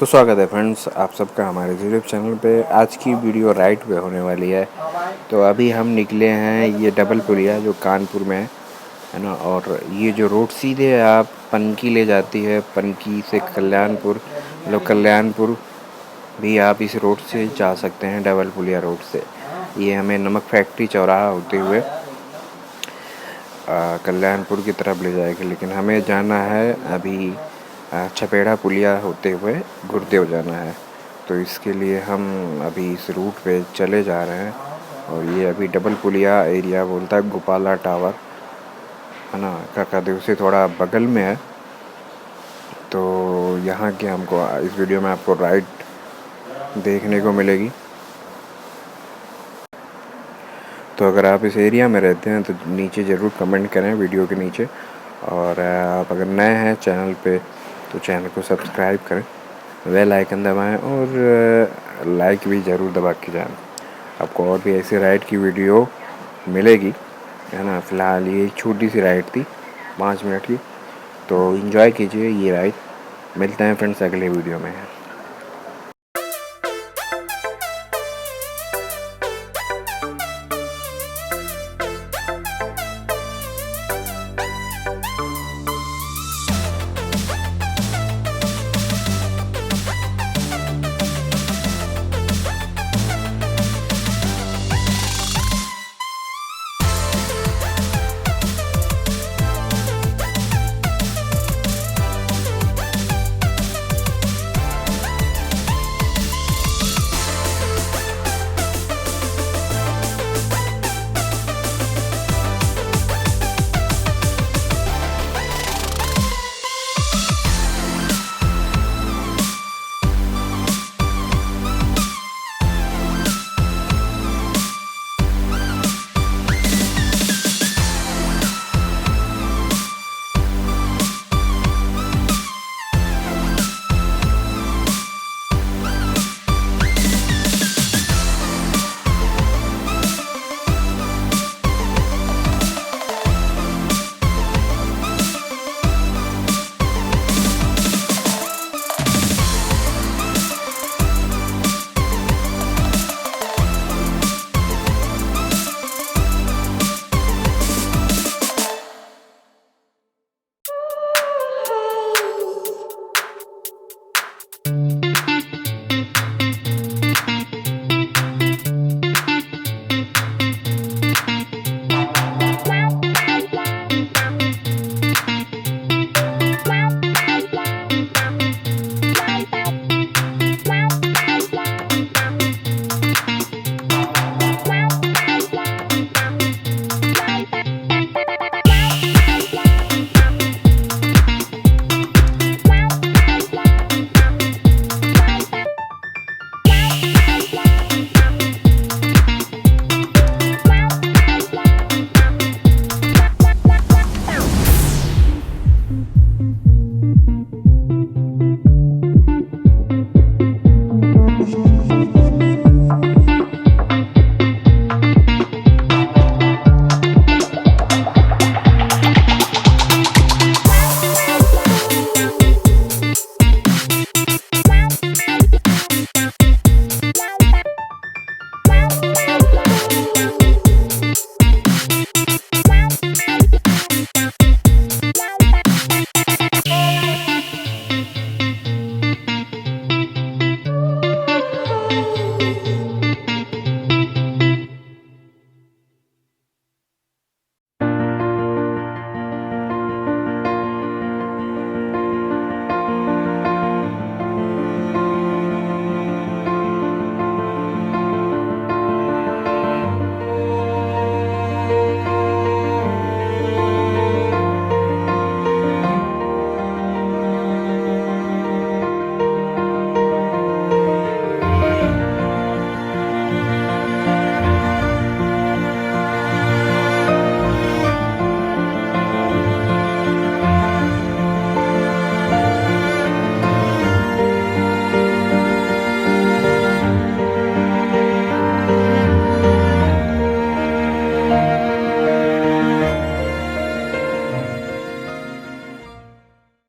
तो स्वागत है फ्रेंड्स आप सबका हमारे यूट्यूब चैनल पे। आज की वीडियो राइड पे होने वाली है। तो अभी हम निकले हैं ये डबल पुलिया जो कानपुर में है ना। और ये जो रोड सीधे आप पनकी ले जाती है, पनकी से कल्याणपुर, मतलब कल्याणपुर भी आप इस रोड से जा सकते हैं, डबल पुलिया रोड से। ये हमें नमक फैक्ट्री चौराहा होते हुए कल्याणपुर की तरफ ले जाएगी, लेकिन हमें जाना है अभी छपेड़ा पुलिया होते हुए गुरुदेव जाना है। तो इसके लिए हम अभी इस रूट पे चले जा रहे हैं। और ये अभी डबल पुलिया एरिया बोलता है, गोपाला टावर है ना, काकादेव से थोड़ा बगल में है। तो यहाँ के हमको इस वीडियो में आपको राइड देखने को मिलेगी। तो अगर आप इस एरिया में रहते हैं तो नीचे ज़रूर कमेंट करें वीडियो के नीचे। और आप अगर नए हैं चैनल पे तो चैनल को सब्सक्राइब करें, बेल आइकन दबाएं और लाइक भी ज़रूर दबा के जाएं। आपको और भी ऐसी राइड की वीडियो मिलेगी है ना। फ़िलहाल ये छोटी सी राइड थी 5 मिनट की, तो एंजॉय कीजिए ये राइड। मिलते हैं फ्रेंड्स अगले वीडियो में।